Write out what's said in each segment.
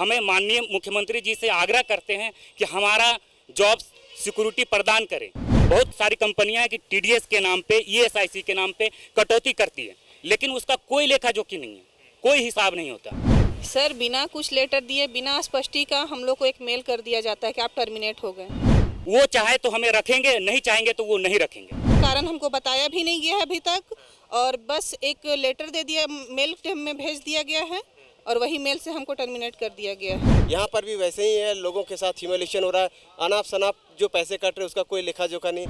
हमें माननीय मुख्यमंत्री जी से आग्रह करते हैं कि हमारा जॉब सिक्योरिटी प्रदान करें। बहुत सारी कंपनियां हैं कि टीडीएस के नाम पे, ईएसआईसी के नाम पे कटौती करती है, लेकिन उसका कोई लेखा जोखी नहीं है, कोई हिसाब नहीं होता। सर, बिना कुछ लेटर दिए, बिना स्पष्टी का हम लोग को एक मेल कर दिया जाता है कि आप टर्मिनेट हो गए। वो चाहे तो हमें रखेंगे, नहीं चाहेंगे तो वो नहीं रखेंगे। कारण हमको बताया भी नहीं गया है अभी तक, और बस एक लेटर दे दिया, मेल में भेज दिया गया है और वही मेल से हमको टर्मिनेट कर दिया गया है। यहाँ पर भी वैसे ही है, लोगों के साथ ह्यूमिलिएशन हो रहा है, अनाप शनाप जो पैसे कट रहे उसका कोई लेखा जोखा नहीं।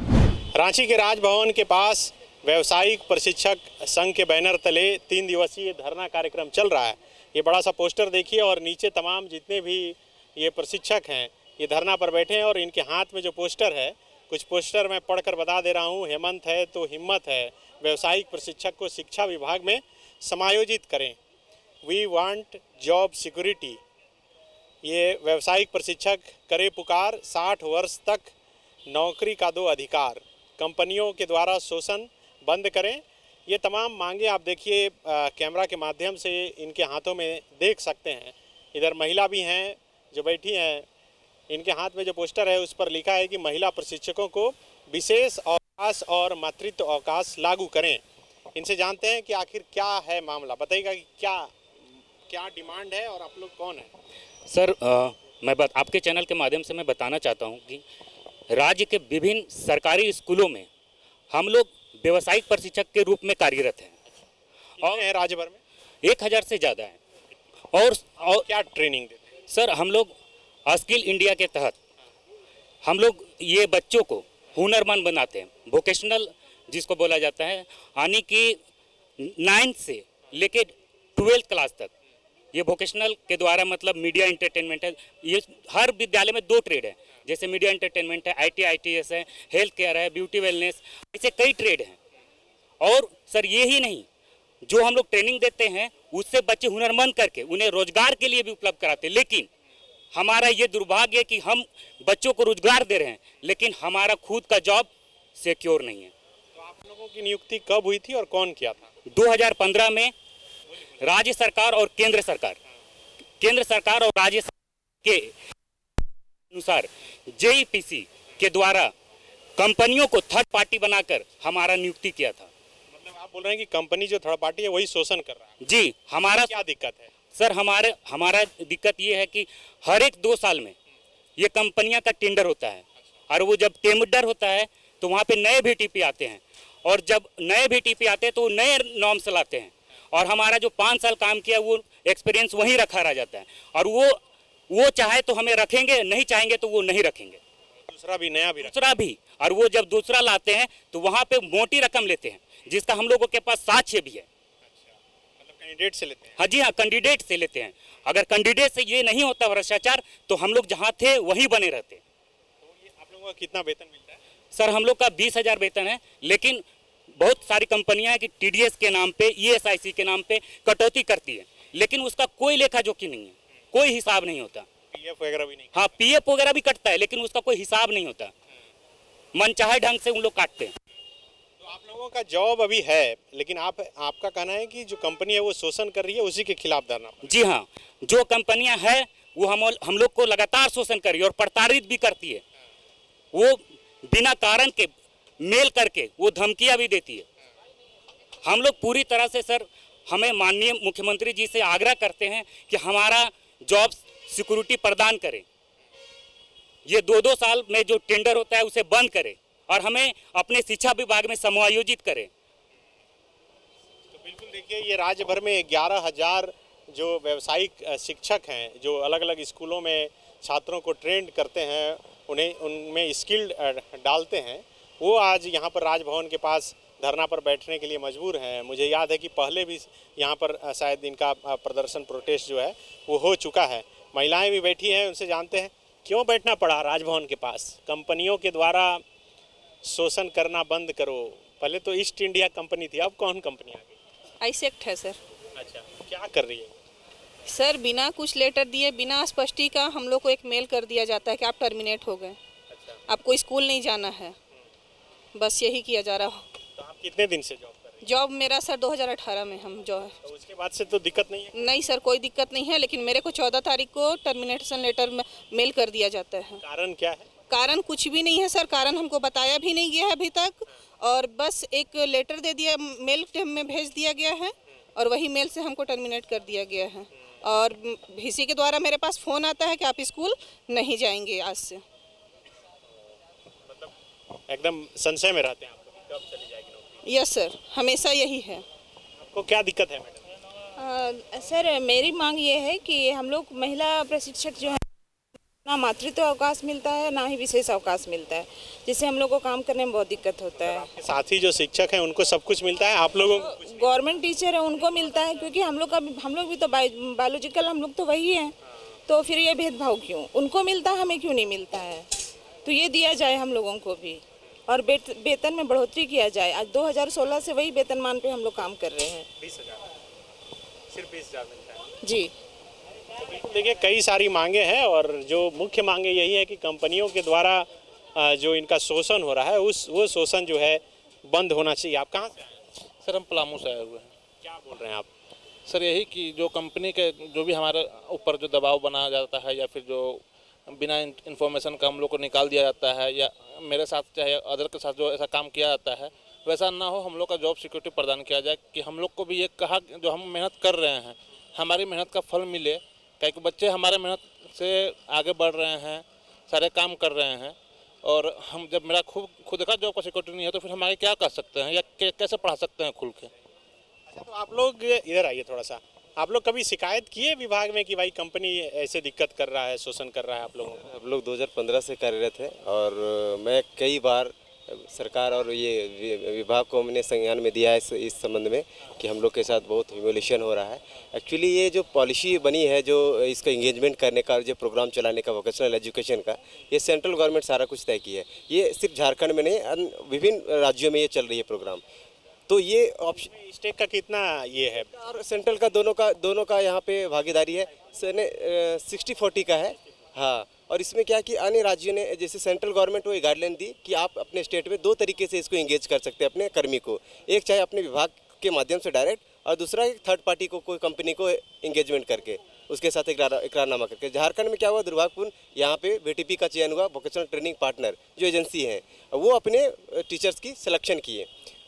रांची के राजभवन के पास व्यावसायिक प्रशिक्षक संघ के बैनर तले 3 दिवसीय धरना कार्यक्रम चल रहा है। ये बड़ा सा पोस्टर देखिए और नीचे तमाम जितने भी ये प्रशिक्षक हैं ये धरना पर बैठे हैं और इनके हाथ में जो पोस्टर है, कुछ पोस्टर मैं पढ़कर बता दे रहा हूँ। हेमंत है तो हिम्मत है, व्यावसायिक प्रशिक्षक को शिक्षा विभाग में समायोजित करें। We want job security. ये व्यावसायिक प्रशिक्षक करे पुकार, 60 वर्ष तक नौकरी का दो अधिकार, कंपनियों के द्वारा शोषण बंद करें। ये तमाम मांगे आप देखिए कैमरा के माध्यम से इनके हाथों में देख सकते हैं। इधर महिला भी हैं जो बैठी हैं, इनके हाथ में जो पोस्टर है उस पर लिखा है कि महिला प्रशिक्षकों को विशेष अवकाश और मातृत्व अवकाश लागू करें। इनसे जानते हैं कि आखिर क्या है मामला, बताइएगा कि क्या डिमांड है और आप लोग कौन है। सर, मैं आपके चैनल के माध्यम से मैं बताना चाहता हूं कि राज्य के विभिन्न सरकारी स्कूलों में हम लोग व्यावसायिक प्रशिक्षक के रूप में कार्यरत हैं और राज्य भर में 1000 से ज़्यादा है। और क्या ट्रेनिंग देते हैं? सर, हम लोग स्किल इंडिया के तहत हम लोग ये बच्चों को हुनरमंद बनाते हैं, वोकेशनल जिसको बोला जाता है, यानी कि 9th से लेके 12th क्लास तक ये वोकेशनल के द्वारा, मतलब मीडिया एंटरटेनमेंट है। ये हर विद्यालय में 2 ट्रेड है, जैसे मीडिया एंटरटेनमेंट है, IT ITS है, हेल्थ केयर है, ब्यूटी वेलनेस, ऐसे कई ट्रेड हैं। और सर ये ही नहीं, जो हम लोग ट्रेनिंग देते हैं उससे बच्चे हुनरमंद करके उन्हें रोजगार के लिए भी उपलब्ध कराते हैं। लेकिन हमारा ये दुर्भाग्य है कि हम बच्चों को रोजगार दे रहे हैं लेकिन हमारा खुद का जॉब सिक्योर नहीं है। तो आप लोगों की नियुक्ति कब हुई थी और कौन किया था? 2015 में राज्य सरकार और केंद्र सरकार और राज्य सरकार के अनुसार JEPC के द्वारा कंपनियों को थर्ड पार्टी बनाकर हमारा नियुक्ति किया था। मतलब आप बोल रहे हैं कि कंपनी जो थर्ड पार्टी है वही शोषण कर रहा है? जी। हमारा क्या दिक्कत है? सर, हमारा दिक्कत ये है कि हर एक 2 साल में ये कंपनियां का टेंडर होता है और वो जब टेंडर होता है तो वहाँ पे नए VTP आते हैं और जब नए VTP आते हैं तो नए नॉर्म्स लाते हैं और हमारा जो 5 साल काम किया वो एक्सपीरियंस वहीं रखा रह जाता है और वो चाहे तो हमें रखेंगे, नहीं चाहेंगे तो वो नहीं रखेंगे। दूसरा भी और वो जब दूसरा लाते हैं तो वहाँ पे मोटी रकम लेते हैं, जिसका हम लोगों के पास साक्ष्य भी है। कैंडिडेट से लेते हैं? हाँ जी, हाँ, कैंडिडेट से लेते हैं। अगर कैंडिडेट से ये नहीं होता भ्रष्टाचार तो हम लोग जहाँ थे वहीं बने रहते। तो ये आप लोगों का कितना वेतन मिलता है? सर, हम लोग का 20,000 वेतन है, लेकिन बहुत सारी कंपनियां हैं कि टीडीएस के नाम पे, ईएसआईसी के नाम पे कटौती करती है, लेकिन उसका कोई लेखा जोखी नहीं है, कोई हिसाब नहीं होता। PF वगैरह भी नहीं? हाँ, PF वगैरह भी कटता है लेकिन उसका कोई हिसाब नहीं होता, मनचाहे ढंग से उन लोग काटते हैं। तो आप लोगों का जॉब अभी है लेकिन आपका कहना है कि जो कंपनी है वो शोषण कर रही है, उसी के खिलाफ धरना? जी हाँ, जो कंपनियां हैं वो हम लोग को लगातार शोषण कर रही है और प्रताड़ित भी करती है। वो बिना कारण के मेल करके वो धमकियां भी देती है। हम लोग पूरी तरह से सर, हमें माननीय मुख्यमंत्री जी से आग्रह करते हैं कि हमारा जॉब सिक्योरिटी प्रदान करें। ये 2-2 साल में जो टेंडर होता है उसे बंद करें और हमें अपने शिक्षा विभाग में समायोजित करें। तो बिल्कुल देखिए, ये राज्य भर में 11,000 जो व्यावसायिक शिक्षक हैं जो अलग अलग स्कूलों में छात्रों को ट्रेंड करते हैं, उन्हें उनमें स्किल्ड डालते हैं, वो आज यहाँ पर राजभवन के पास धरना पर बैठने के लिए मजबूर हैं। मुझे याद है कि पहले भी यहाँ पर शायद इनका प्रदर्शन, प्रोटेस्ट जो है वो हो चुका है। महिलाएं भी बैठी हैं, उनसे जानते हैं क्यों बैठना पड़ा राजभवन के पास। कंपनियों के द्वारा शोषण करना बंद करो। पहले तो ईस्ट इंडिया कंपनी थी, अब कौन कंपनी आ गई? आईसेक्ट है सर। अच्छा, क्या कर रही है? सर, बिना कुछ लेटर दिए, बिना स्पष्टी का हम लोग को एक मेल कर दिया जाता है कि आप टर्मिनेट हो गए। अच्छा। आपको स्कूल नहीं जाना है, बस यही किया जा रहा हो। तो आप कितने दिन से जॉब कर रही जॉब मेरा सर 2018 में हम जो है। तो उसके बाद से तो दिक्कत नहीं है? नहीं सर, कोई दिक्कत नहीं है, लेकिन मेरे को 14 तारीख को टर्मिनेशन लेटर मेल कर दिया जाता है। कारण क्या है? कारण कुछ भी नहीं है सर, कारण हमको बताया भी नहीं गया है अभी तक, और बस एक लेटर दे दिया, मेल में भेज दिया गया है, और वही मेल से हमको टर्मिनेट कर दिया गया है। और VC के द्वारा मेरे पास फ़ोन आता है कि आप स्कूल नहीं जाएंगे आज से। एकदम संशय में रहते हैं आप कब चली जाएगी नौकरी? यस सर, हमेशा यही है। आपको क्या दिक्कत है मैडम? सर मेरी मांग ये है कि हम लोग महिला प्रशिक्षक जो है, ना मातृत्व अवकाश मिलता है ना ही विशेष अवकाश मिलता है, जिससे हम लोग को काम करने में बहुत दिक्कत होता है। आपके साथी जो शिक्षक हैं उनको सब कुछ मिलता है, आप लोगों को कुछ नहीं? गवर्नमेंट टीचर है उनको मिलता है, क्योंकि हम लोग भी तो बायोलॉजिकल हम लोग तो वही हैं, तो फिर ये भेदभाव क्यों? उनको मिलता है, हमें क्यों नहीं मिलता है? तो ये दिया जाए हम लोगों को भी, और वेतन में बढ़ोतरी किया जाए। आज 2016 से वही वेतनमान पे हम लोग काम कर रहे हैं। 20,000 सिर्फ 20,000 मिलता है? जी तो बिल्कुल देखिए, कई सारी मांगे हैं और जो मुख्य मांगे यही है कि कंपनियों के द्वारा जो इनका शोषण हो रहा है वो शोषण जो है बंद होना चाहिए। आप कहाँ से आए हैं? सर हम पलामू से आए हुए हैं। क्या बोल रहे हैं आप? सर यही कि जो कंपनी के जो भी हमारे ऊपर जो दबाव बनाया जाता है, या फिर जो बिना इन्फॉर्मेशन का हम लोग को निकाल दिया जाता है, या मेरे साथ चाहे अदर के साथ जो ऐसा काम किया जाता है, वैसा ना हो। हम लोग का जॉब सिक्योरिटी प्रदान किया जाए, कि हम लोग को भी ये कहा जो हम मेहनत कर रहे हैं हमारी मेहनत का फल मिले। क्योंकि बच्चे हमारे मेहनत से आगे बढ़ रहे हैं, सारे काम कर रहे हैं, और हम जब मेरा खुद का जॉब का सिक्योरिटी नहीं है तो फिर हम आगे क्या कर सकते हैं या कैसे पढ़ा सकते हैं खुल के? अच्छा, तो आप लोग इधर आइए थोड़ा सा। आप लोग कभी शिकायत किए विभाग में कि भाई कंपनी ऐसे दिक्कत कर रहा है, शोषण कर रहा है आप लोगों को? हम लोग 2015 से कार्यरत हैं, और मैं कई बार सरकार और ये विभाग को हमने संज्ञान में दिया है इस संबंध में कि हम लोग के साथ बहुत ह्यूमिलेशन हो रहा है। एक्चुअली ये जो पॉलिसी बनी है, जो इसका इंगेजमेंट करने का, जो प्रोग्राम चलाने का वोकेशनल एजुकेशन का, ये सेंट्रल गवर्नमेंट सारा कुछ तय की है। ये सिर्फ झारखंड में नहीं, विभिन्न राज्यों में ये चल रही है प्रोग्राम। तो ये ऑप्शन स्टेट का कितना ये है? और सेंट्रल का दोनों का यहाँ पे भागीदारी है। 60-40 का है। हाँ, और इसमें क्या कि अन्य राज्यों ने, जैसे सेंट्रल गवर्नमेंट को ये गाइडलाइन दी कि आप अपने स्टेट में 2 तरीके से इसको इंगेज कर सकते हैं अपने कर्मी को। एक चाहे अपने विभाग के माध्यम से डायरेक्ट, और दूसरा एक थर्ड पार्टी को, कोई कंपनी को इंगेजमेंट करके उसके साथ इकरारनामा करके। झारखंड में क्या हुआ, दुर्भाग्यपूर्ण यहाँ पे VTP का चयन हुआ, वोकेशनल ट्रेनिंग पार्टनर जो एजेंसी है, वो अपने टीचर्स की सिलेक्शन किए।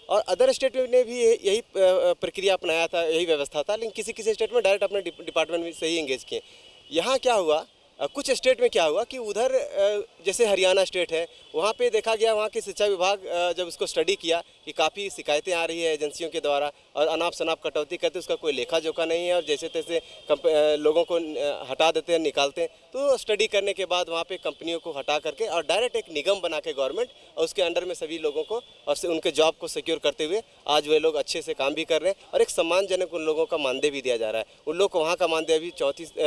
और अदर स्टेट ने भी यही प्रक्रिया अपनाया था, यही व्यवस्था था, लेकिन किसी स्टेट में डायरेक्ट अपने डिपार्टमेंट में से ही इंगेज किए। यहाँ क्या हुआ, कुछ स्टेट में क्या हुआ कि उधर जैसे हरियाणा स्टेट है, वहाँ पे देखा गया, वहाँ के शिक्षा विभाग जब उसको स्टडी किया कि काफ़ी शिकायतें आ रही है एजेंसियों के द्वारा, और अनाप शनाप कटौती करते, उसका कोई लेखा जोखा नहीं है, और जैसे तैसे लोगों को हटा देते हैं, निकालते हैं। तो स्टडी करने के बाद वहाँ पे कंपनियों को हटा करके और डायरेक्ट एक निगम बना के गवर्नमेंट, और उसके अंडर में सभी लोगों को और उनके जॉब को सिक्योर करते हुए आज वे लोग अच्छे से काम भी कर रहे हैं, और एक सम्मानजनक उन लोगों का मानदेय भी दिया जा रहा है। उन लोग को वहाँ का मानदेय अभी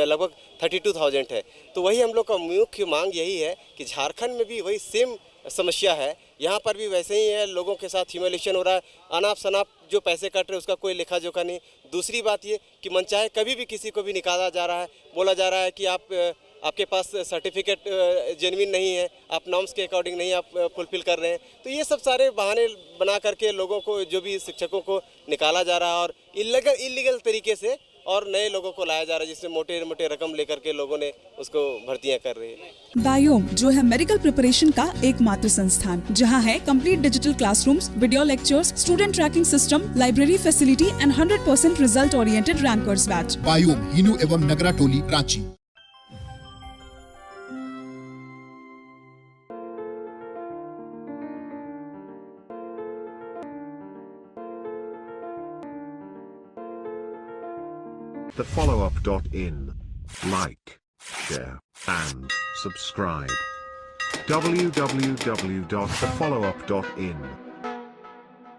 लगभग 32,000 है। तो वही हम लोग का मुख्य मांग यही है कि झारखंड में भी वही सेम समस्या है, यहाँ पर भी वैसे ही है, लोगों के साथ ह्यूमिलेशन हो रहा है, अनाप शनाप जो पैसे कट रहे उसका कोई लेखा जोखा नहीं। दूसरी बात ये कि मनचाहे कभी भी किसी को भी निकाला जा रहा है, बोला जा रहा है कि आपके पास सर्टिफिकेट जेन्युइन नहीं है, आप नॉर्म्स के अकॉर्डिंग नहीं आप फुलफिल कर रहे हैं। तो ये सब सारे बहाने बना करके लोगों को, जो भी शिक्षकों को निकाला जा रहा है, और इलीगल तरीके से और नए लोगों को लाया जा रहा है, जिसमें मोटे मोटे रकम लेकर के लोगों ने उसको भर्तियां कर रहे हैं। बायोम जो है मेडिकल प्रिपरेशन का एकमात्र संस्थान, जहां है complete digital classrooms, video lectures, student tracking system, library facility and 100% result oriented rankers batch. Biome Hinoo एवं नगरा टोली, Ranchi. thefollowup.in. Like, share, and subscribe. www.thefollowup.in